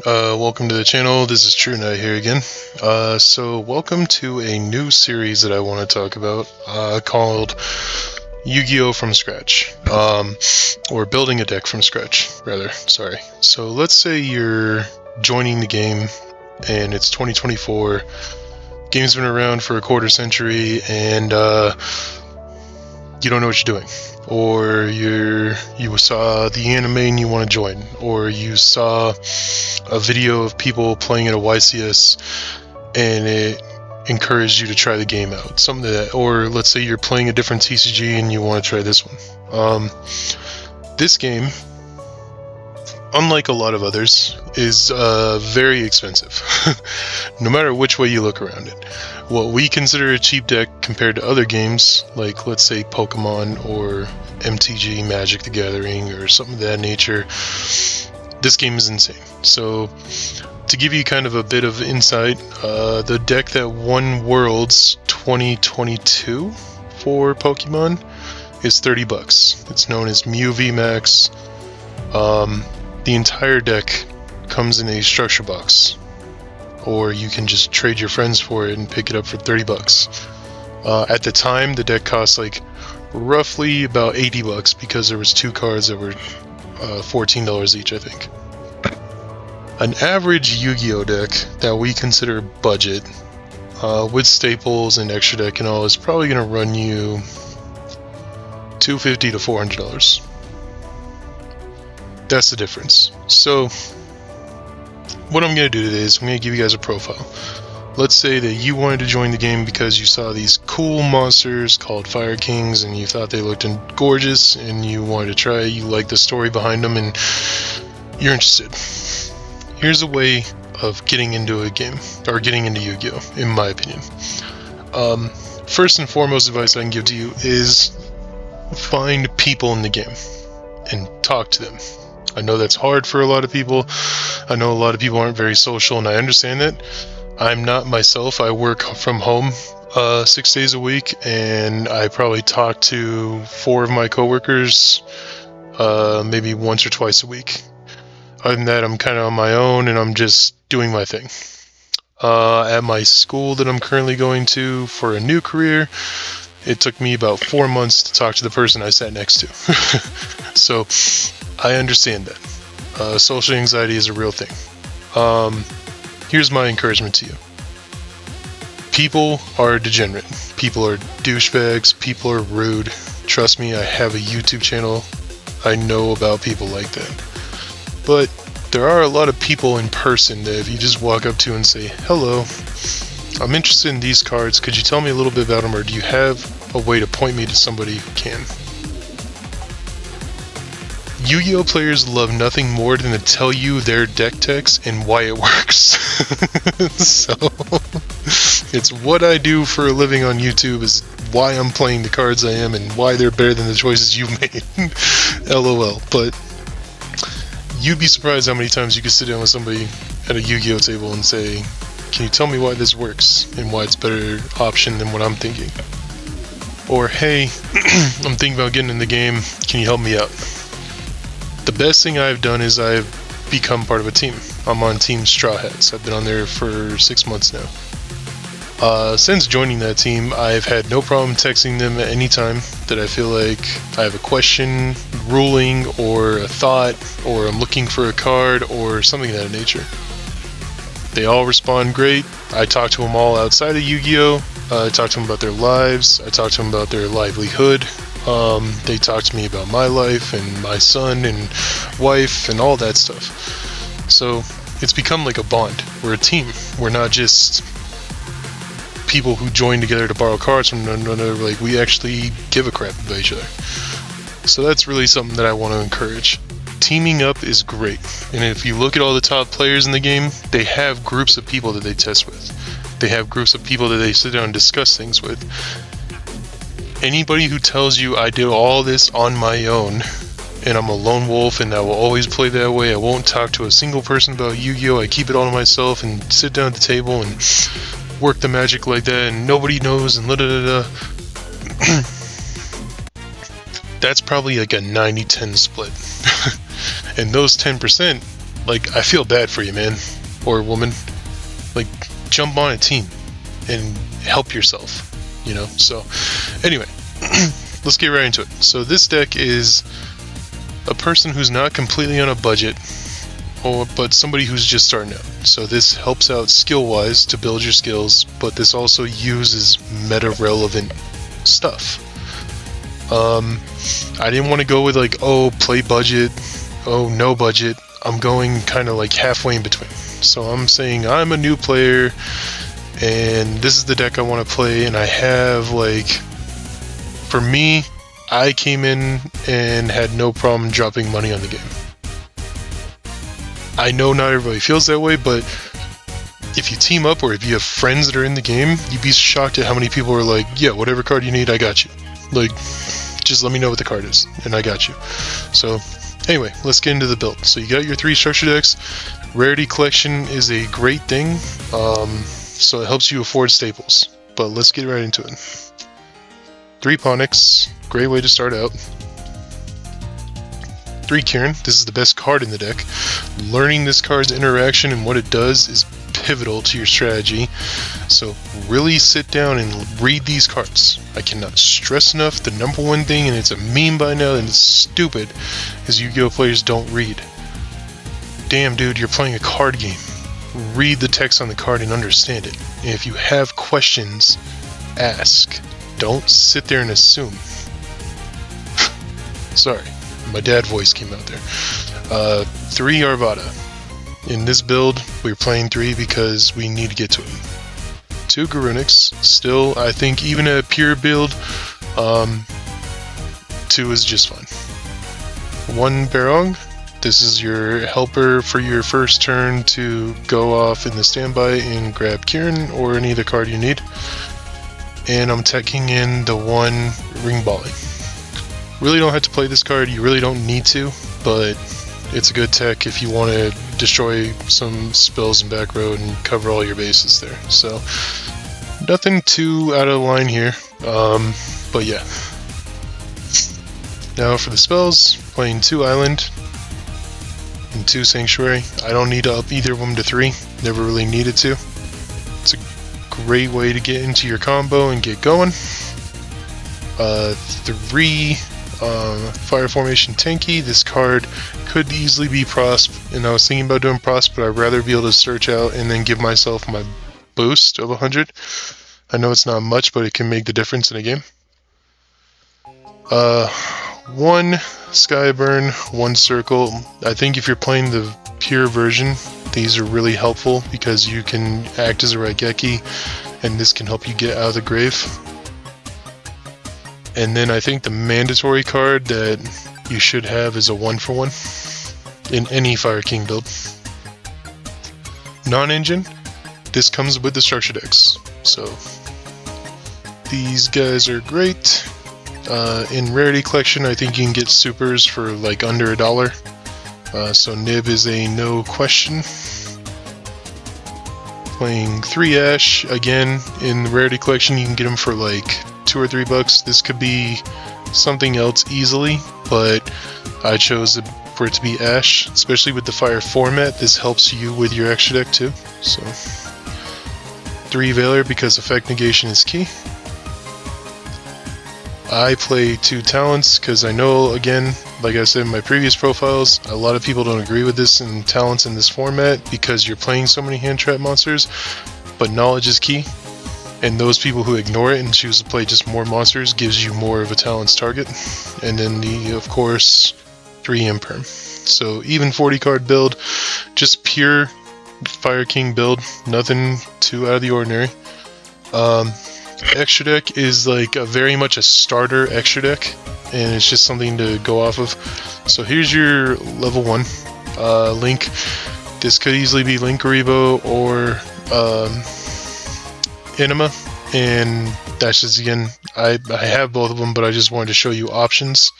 Welcome to the channel. This is True Knight here again. So welcome to a new series that I want to talk about called Yu-Gi-Oh! From Scratch. Or building a deck from scratch, rather. Sorry. So let's say you're joining the game and it's 2024. Game's been around for a quarter century and you don't know what you're doing. Or you saw the anime and you want to join, or you saw a video of people playing at a YCS and it encouraged you to try the game out, something like that. Or let's say you're playing a different TCG and you want to try this one. This game, unlike a lot of others, is very expensive, no matter which way you look around it. What we consider a cheap deck compared to other games, like let's say Pokemon or MTG, Magic the Gathering, or something of that nature, this game is insane. So, to give you kind of a bit of insight, the deck that won Worlds 2022 for Pokemon is $30. It's known as Mew VMAX. The entire deck comes in a structure box, or you can just trade your friends for it and pick it up for $30. At the time, the deck cost like roughly about $80 because there was two cards that were $14 each, I think. An average Yu-Gi-Oh deck that we consider budget, with staples and extra deck and all, is probably going to run you $250 to $400. That's the difference. So, what I'm going to do today is I'm going to give you guys a profile. Let's say that you wanted to join the game because you saw these cool monsters called Fire Kings and you thought they looked gorgeous and you wanted to try it, you like the story behind them, and you're interested. Here's a way of getting into a game, or getting into Yu-Gi-Oh! In my opinion. First and foremost advice I can give to you is find people in the game and talk to them. I know that's hard for a lot of people. I know a lot of people aren't very social, and I understand that. I'm not myself. I work from home 6 days a week, and I probably talk to 4 of my coworkers maybe once or twice a week. Other than that, I'm kind of on my own, and I'm just doing my thing. At my school that I'm currently going to for a new career, it took me about 4 months to talk to the person I sat next to. So, I understand that. Social anxiety is a real thing. Here's my encouragement to you. People are degenerate. People are douchebags. People are rude. Trust me, I have a YouTube channel. I know about people like that. But there are a lot of people in person that if you just walk up to and say, "Hello, I'm interested in these cards. Could you tell me a little bit about them, or do you have a way to point me to somebody who can?" Yu-Gi-Oh! Players love nothing more than to tell you their deck techs and why it works. So, it's what I do for a living on YouTube, is why I'm playing the cards I am and why they're better than the choices you've made. LOL. But you'd be surprised how many times you can sit down with somebody at a Yu-Gi-Oh! Table and say, "Can you tell me why this works and why it's a better option than what I'm thinking?" Or, "Hey, I'm thinking about getting in the game. Can you help me out?" The best thing I've done is I've become part of a team. I'm on Team Straw Hats. I've been on there for 6 months now. Since joining that team, I've had no problem texting them at any time that I feel like I have a question, ruling, or a thought, or I'm looking for a card, or something of that nature. They all respond great. I talk to them all outside of Yu-Gi-Oh! I talk to them about their lives. I talk to them about their livelihood. They talk to me about my life and my son and wife and all that stuff. So it's become like a bond. We're a team. We're not just people who join together to borrow cards from one another. Like, we actually give a crap about each other. So that's really something that I want to encourage. Teaming up is great. And if you look at all the top players in the game, they have groups of people that they test with. They have groups of people that they sit down and discuss things with. Anybody who tells you I did all this on my own and I'm a lone wolf and I will always play that way, I won't talk to a single person about Yu-Gi-Oh! I keep it all to myself and sit down at the table and work the magic like that and nobody knows and da-da-da-da. That's probably like a 90-10 split. And those 10%, Like, I feel bad for you, man, or woman. Like, jump on a team and help yourself, you know? So, anyway, let's get right into it. So this deck is a person who's not completely on a budget, but somebody who's just starting out. So this helps out skill-wise to build your skills, but this also uses meta-relevant stuff. I didn't want to go with like, oh, play budget, oh, no budget. I'm going kind of like halfway in between. So I'm saying I'm a new player, and this is the deck I want to play, and I have like, for me, I came in and had no problem dropping money on the game. I know not everybody feels that way, but if you team up or if you have friends that are in the game, you'd be shocked at how many people are like, yeah, whatever card you need, I got you. Like, just let me know what the card is, and I got you. So, anyway, let's get into the build. So you got your 3 structure decks. Rarity collection is a great thing, so it helps you afford staples. But let's get right into it. 3 Ponix, great way to start out. 3 Kieran, this is the best card in the deck. Learning this card's interaction and what it does is pivotal to your strategy, so really sit down and read these cards. I cannot stress enough, the number one thing, and it's a meme by now and it's stupid, is Yu-Gi-Oh! Players don't read. Damn dude, you're playing a card game. Read the text on the card and understand it. And if you have questions, ask. Don't sit there and assume. Sorry, my dad voice came out there. 3 Arvada. In this build, we're playing 3 because we need to get to it. 2 Garunix. Still, I think even a pure build, 2 is just fine. 1 Barong. This is your helper for your first turn to go off in the standby and grab Kieran or any other card you need. And I'm teching in the 1 Ring Bali. Really don't have to play this card, you really don't need to, but it's a good tech if you want to destroy some spells in back row and cover all your bases there. So, nothing too out of line here, but yeah. Now for the spells, playing 2 Island and 2 Sanctuary. I don't need to up either of them to 3, never really needed to. It's a great way to get into your combo and get going. 3 Fire Formation Tanky. This card could easily be Prosp, and I was thinking about doing Prosp, but I'd rather be able to search out and then give myself my boost of 100. I know it's not much, but it can make the difference in a game. 1 Skyburn, 1 Circle. I think if you're playing the pure version, these are really helpful because you can act as a Raigeki, and this can help you get out of the grave. And then I think the mandatory card that you should have is a 1-for-1 in any Fire King build. Non-engine, this comes with the structure decks, so these guys are great. In Rarity Collection, I think you can get supers for like under $1, so Nib is a no question. Playing 3 Ash, again, in the Rarity Collection you can get them for like $2 or $3. This could be something else easily, but I chose for it to be Ash, especially with the Fire format. This helps you with your extra deck too. So 3 Valor because effect negation is key. I play 2 Talents because I know, again, like I said in my previous profiles, a lot of people don't agree with this in Talents in this format because you're playing so many hand trap monsters, but knowledge is key. And those people who ignore it and choose to play just more monsters gives you more of a Talents target. And then of course, 3 Imperm. So even 40 card build, just pure Fire King build, nothing too out of the ordinary. Extra deck is like very much a starter extra deck, and it's just something to go off of. So here's your level 1 Link. This could easily be Link Kuriboh or Enema, and that's just, again, I have both of them, but I just wanted to show you options.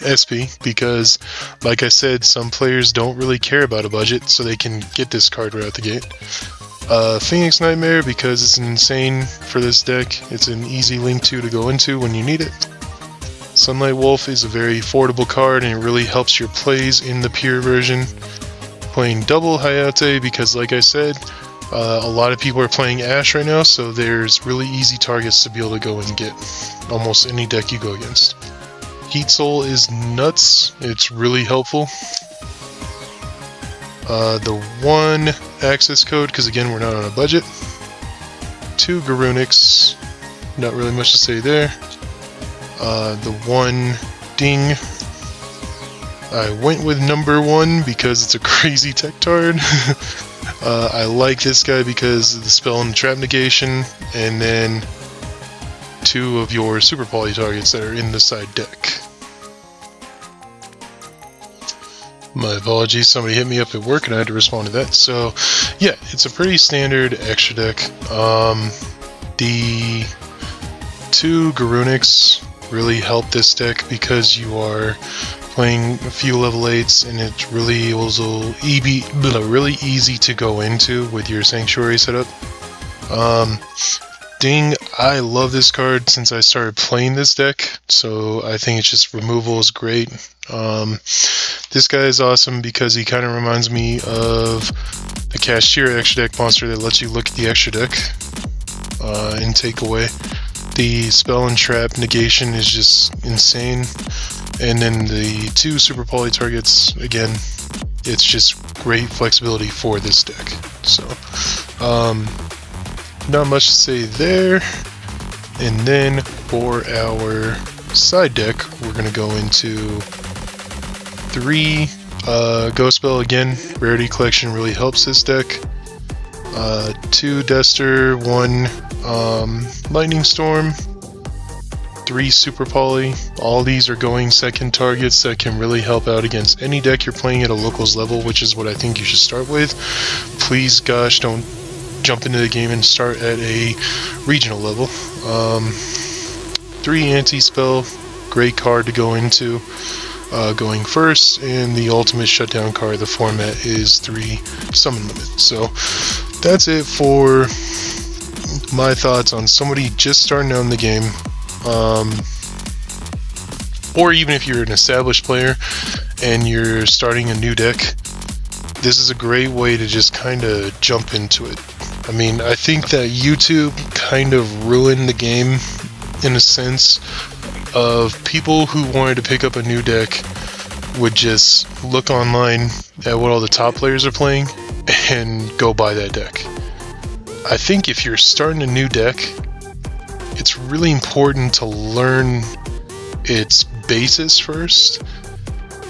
SP, because like I said, some players don't really care about a budget, so they can get this card right out the gate. Phoenix Nightmare, because it's insane for this deck. It's an easy Link 2 to go into when you need it. Sunlight Wolf is a very affordable card, and it really helps your plays in the pure version. Playing double Hayate because, like I said, a lot of people are playing Ash right now, so there's really easy targets to be able to go and get almost any deck you go against. Heat Soul is nuts. It's really helpful. The 1 access code, because again we're not on a budget. 2 Garunix, not really much to say there. The 1 Ding, I went with number 1 because it's a crazy tech tard. I like this guy because of the spell and trap negation, and then 2 of your super poly targets that are in the side deck. My apologies, somebody hit me up at work and I had to respond to that. So, yeah, it's a pretty standard extra deck. The 2 Garunix really help this deck because you are playing a few level 8s and it's really also really easy to go into with your Sanctuary setup. Ding, I love this card since I started playing this deck, so I think it's just removal is great. This guy is awesome because he kind of reminds me of the Cashier extra deck monster that lets you look at the extra deck and take away. The spell and trap negation is just insane, and then the 2 super poly targets, again, it's just great flexibility for this deck. So, not much to say there. And then for our side deck, we're going to go into 3 Ghost Spell. Again, Rarity Collection really helps this deck. 2 Duster, 1 Lightning Storm, 3 Super Poly. All these are going second targets that can really help out against any deck you're playing at a locals level, which is what I think you should start with. Please, gosh, don't jump into the game and start at a regional level. 3 Anti-Spell, great card to go into going first, and the ultimate shutdown card of the format is 3 Summon Limit. So that's it for my thoughts on somebody just starting out in the game, or even if you're an established player and you're starting a new deck. This is a great way to just kind of jump into it. I mean, I think that YouTube kind of ruined the game in a sense of people who wanted to pick up a new deck would just look online at what all the top players are playing and go buy that deck. I think if you're starting a new deck, it's really important to learn its basis first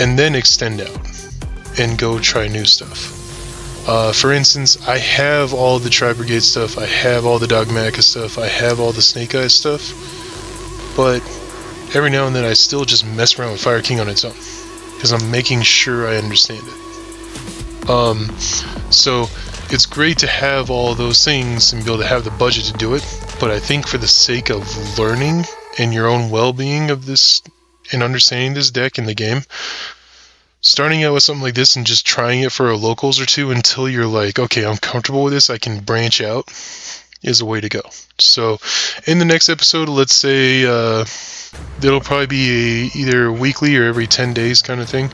and then extend out and go try new stuff. For instance, I have all the Tri-Brigade stuff, I have all the Dogmatica stuff, I have all the Snake Eyes stuff, but every now and then I still just mess around with Fire King on its own, because I'm making sure I understand it. So it's great to have all those things and be able to have the budget to do it, but I think for the sake of learning and your own well-being of this and understanding this deck in the game, starting out with something like this and just trying it for a locals or 2 until you're like, okay, I'm comfortable with this, I can branch out, is a way to go. So in the next episode, let's say it'll probably be either weekly or every 10 days kind of thing,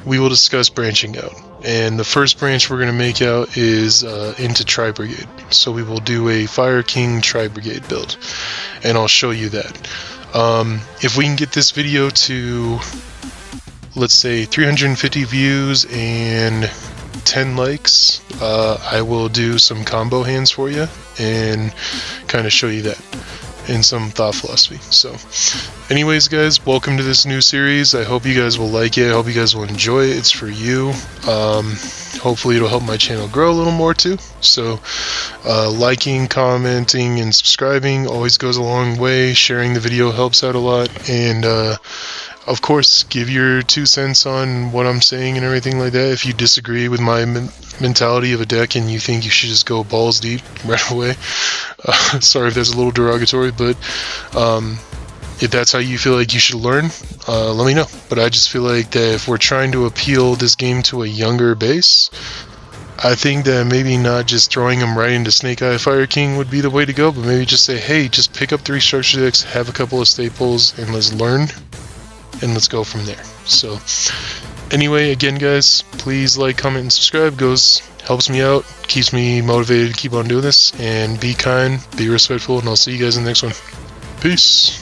we will discuss branching out. And the first branch we're going to make out is into Tri-Brigade. So we will do a Fire King Tri-Brigade build, and I'll show you that. If we can get this video to, let's say, 350 views and 10 likes, I will do some combo hands for you and kind of show you that and some thought philosophy. So anyways, guys, welcome to this new series. I hope you guys will like it. I hope you guys will enjoy it. It's for you. Hopefully it'll help my channel grow a little more too. So liking, commenting, and subscribing always goes a long way. Sharing the video helps out a lot. And of course, give your 2 cents on what I'm saying and everything like that. If you disagree with my mentality of a deck and you think you should just go balls deep right away, sorry if that's a little derogatory, but if that's how you feel like you should learn, let me know. But I just feel like that if we're trying to appeal this game to a younger base, I think that maybe not just throwing them right into Snake Eye Fire King would be the way to go, but maybe just say, hey, just pick up 3 structure decks, have a couple of staples, and let's learn, and let's go from there. So, anyway, again, guys, please like, comment, and subscribe. Helps me out, keeps me motivated to keep on doing this, and be kind, be respectful, and I'll see you guys in the next one. Peace.